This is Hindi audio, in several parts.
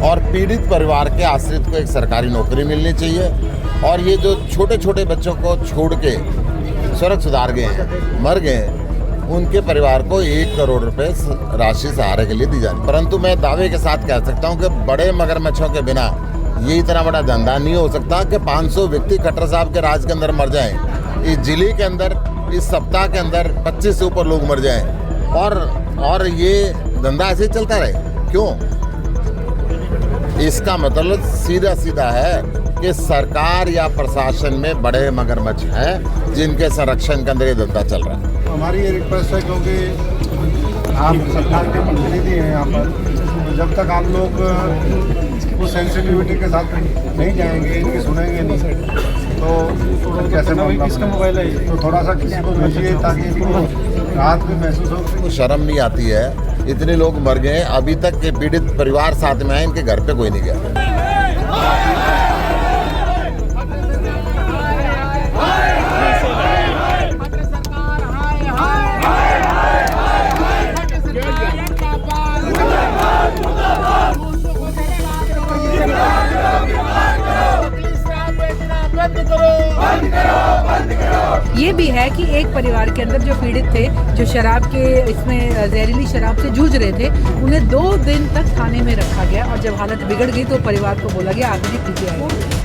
और पीड़ित परिवार के आश्रित को एक सरकारी नौकरी मिलनी चाहिए। और ये जो छोटे छोटे बच्चों को छोड़ के सड़क सुधार गए हैं, मर गए हैं, उनके परिवार को 1 करोड़ रुपए राशि सहारे के लिए दी जानी। परंतु मैं दावे के साथ कह सकता हूं कि बड़े मगरमच्छों के बिना ये इतना बड़ा धंधा नहीं हो सकता कि 500 व्यक्ति खट्टर साहब के राज के अंदर मर जाएं। इस जिले के अंदर इस सप्ताह के अंदर 25 से ऊपर लोग मर जाएं और ये धंधा ऐसे चलता रहे। क्यों? इसका मतलब सीधा सीधा है कि सरकार या प्रशासन में बड़े मगरमच्छ हैं जिनके संरक्षण के अंदर ये धंधा चल रहा है। हमारी ये रिक्वेस्ट है, क्योंकि आप सरकार के प्रतिनिधि हैं यहाँ पर, तो जब तक आप लोग उस सेंसिटिविटी के साथ नहीं जाएंगे, इनकी सुनेंगे नहीं, तो कैसे मामला? किसका मोबाइल है? तो थोड़ा सा किसी को भेजिए ताकि इनको राहत भी महसूस हो। शर्म नहीं आती है? इतने लोग मर गए, अभी तक के पीड़ित परिवार साथ में आए, इनके घर पे कोई नहीं गया। ये भी है कि एक परिवार के अंदर जो पीड़ित थे, जो शराब के इसमें जहरीली शराब से जूझ रहे थे, उन्हें 2 दिन तक थाने में रखा गया और जब हालत बिगड़ गई तो परिवार को बोला गया आगे पीछे आए।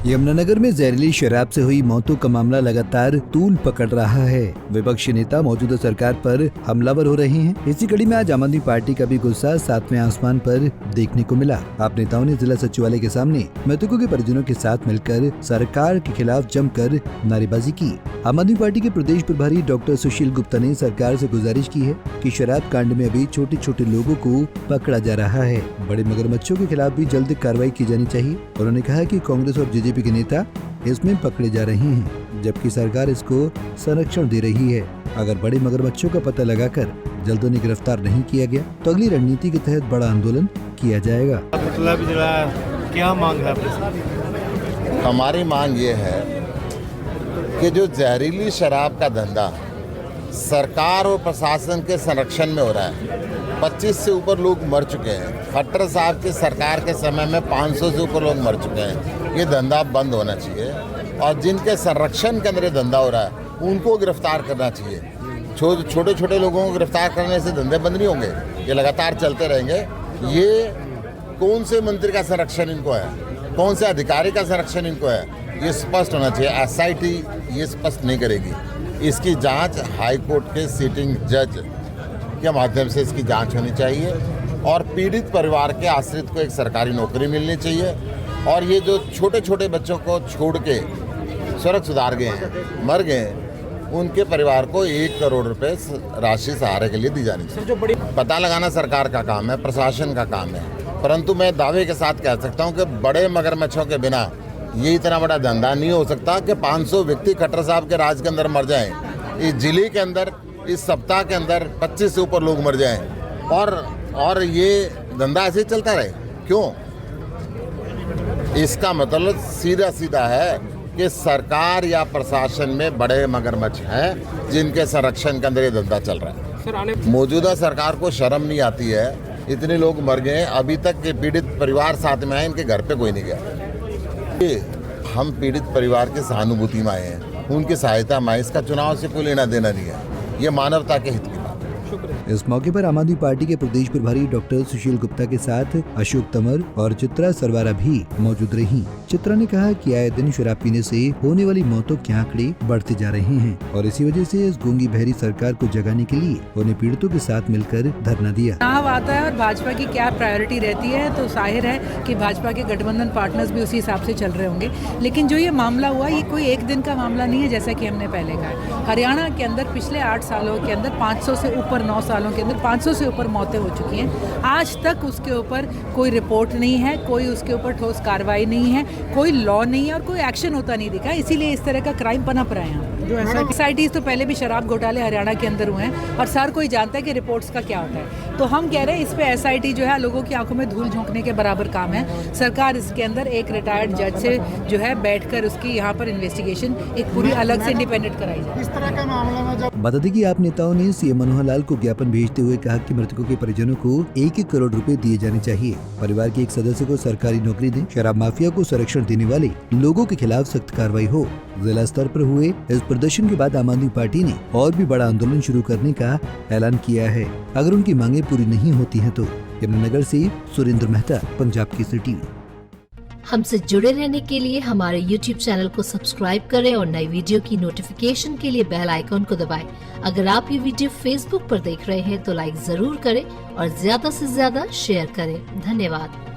यमुनानगर में जहरीली शराब से हुई मौतों का मामला लगातार तूल पकड़ रहा है। विपक्षी नेता मौजूदा सरकार पर हमलावर हो रहे हैं। इसी कड़ी में आज आम आदमी पार्टी का भी गुस्सा 7वें आसमान पर देखने को मिला। आप नेताओं ने जिला सचिवालय के सामने मृतकों के परिजनों के साथ मिलकर सरकार के खिलाफ जमकर नारेबाजी की। आम आदमी पार्टी के प्रदेश प्रभारी डॉक्टर सुशील गुप्ता ने सरकार से गुजारिश की है कि शराब कांड में अभी छोटे छोटे लोगों को पकड़ा जा रहा है, बड़े मगरमच्छों के खिलाफ भी जल्द कार्रवाई की जानी चाहिए। उन्होंने कहा कि कांग्रेस और बीजेपी के नेता इसमें पकड़े जा रहे हैं, जबकि सरकार इसको संरक्षण दे रही है। अगर बड़े मगरमच्छों का पता लगाकर जल्द उन्हें गिरफ्तार नहीं किया गया तो अगली रणनीति के तहत बड़ा आंदोलन किया जाएगा। मतलब क्या मांग है? हमारी मांग ये है कि जो जहरीली शराब का धंधा सरकार और प्रशासन के संरक्षण में हो रहा है, 25 से ऊपर लोग मर चुके हैं। खट्टर साहब की सरकार के समय में 500 से ऊपर लोग मर चुके हैं। ये धंधा बंद होना चाहिए और जिनके संरक्षण के अंदर ये धंधा हो रहा है उनको गिरफ्तार करना चाहिए। छोटे छोटे लोगों को गिरफ्तार करने से धंधे बंद नहीं होंगे, ये लगातार चलते रहेंगे। ये कौन से मंत्री का संरक्षण इनको है, कौन से अधिकारी का संरक्षण इनको है, ये स्पष्ट होना चाहिए। SIT ये स्पष्ट नहीं करेगी। इसकी जांच हाई कोर्ट के सिटिंग जज के माध्यम से इसकी जांच होनी चाहिए और पीड़ित परिवार के आश्रित को एक सरकारी नौकरी मिलनी चाहिए। और ये जो छोटे छोटे बच्चों को छोड़ के सड़क सुधार गए हैं, मर गए हैं, उनके परिवार को 1 करोड़ रुपए राशि सहारे के लिए दी जानी चाहिए। पता लगाना सरकार का काम है, प्रशासन का काम है, परंतु मैं दावे के साथ कह सकता हूं कि बड़े मगरमच्छों के बिना ये इतना बड़ा धंधा नहीं हो सकता कि 500 व्यक्ति खट्टर साहब के राज के अंदर मर जाएं। इस जिले के अंदर इस सप्ताह के अंदर 25 से ऊपर लोग मर जाएं और ये धंधा ऐसे चलता रहे। क्यों? इसका मतलब सीधा सीधा है कि सरकार या प्रशासन में बड़े मगरमच्छ हैं जिनके संरक्षण के अंदर ये धंधा चल रहा है। मौजूदा सरकार को शर्म नहीं आती है? इतने लोग मर गए, अभी तक के पीड़ित परिवार साथ में आए, इनके घर पे कोई नहीं गया। हम पीड़ित परिवार की सहानुभूति में आए हैं, उनकी सहायता में, इसका चुनाव से कोई लेना देना नहीं है। ये मानवता के हित की बात है। इस मौके पर आम आदमी पार्टी के प्रदेश प्रभारी डॉक्टर सुशील गुप्ता के साथ अशोक तंवर और चित्रा सरवारा भी मौजूद रही। चित्रा ने कहा कि आए दिन शराब पीने से होने वाली मौतों के आंकड़े बढ़ते जा रहे हैं और इसी वजह से इस गूंगी बहरी सरकार को जगाने के लिए उन्हें पीड़ितों के साथ मिलकर धरना दिया। चुनाव आता है और भाजपा की क्या प्रायोरिटी रहती है तो जाहिर है कि भाजपा के गठबंधन पार्टनर्स भी उसी हिसाब से चल रहे होंगे। लेकिन जो ये मामला हुआ, ये कोई एक दिन का मामला नहीं है। जैसा कि हमने पहले कहा, हरियाणा के अंदर पिछले 8 सालों के अंदर 500 से ऊपर 9 सालों के अंदर 500 से ऊपर मौतें हो चुकी हैं। आज तक उसके ऊपर कोई रिपोर्ट नहीं है, कोई उसके ऊपर ठोस कार्रवाई नहीं है, कोई लॉ नहीं है और कोई एक्शन होता नहीं दिखा। इसीलिए इस तरह का क्राइम पनप रहा है। जो SITs तो पहले भी शराब घोटाले हरियाणा के अंदर हुए हैं और हर कोई जानता है कि रिपोर्ट्स का क्या होता है। तो हम कह रहे हैं इस पे SIT जो है लोगों की आंखों में धूल झोंकने के बराबर काम है। सरकार इसके अंदर एक रिटायर्ड जज से जो है बैठकर उसकी यहाँ पर इन्वेस्टिगेशन एक पूरी अलग से इंडिपेंडेंट कराई जाए। इस तरह के मामले में जब बता दें कि आप नेताओं ने सीएम मनोहर लाल को ज्ञापन भेजते हुए कहा कि मृतकों के परिजनों को 1-1 करोड़ रुपए दिए जाने चाहिए। परिवार के एक सदस्य को सरकारी नौकरी दें, शराब माफिया को संरक्षण देने वाले लोगों के खिलाफ सख्त कार्रवाई हो। जिला स्तर पर हुए इस प्रदर्शन के बाद आम आदमी पार्टी ने और भी बड़ा आंदोलन शुरू करने का ऐलान किया है अगर उनकी मांगे पूरी नहीं होती हैं तो। यमुनानगर से सुरेंद्र मेहता, पंजाब केसरी टीवी। हमसे जुड़े रहने के लिए हमारे YouTube चैनल को सब्सक्राइब करें और नई वीडियो की नोटिफिकेशन के लिए बेल आइकॉन को दबाएं। अगर आप ये वीडियो Facebook पर देख रहे हैं तो लाइक जरूर करें और ज्यादा से ज्यादा शेयर करें। धन्यवाद।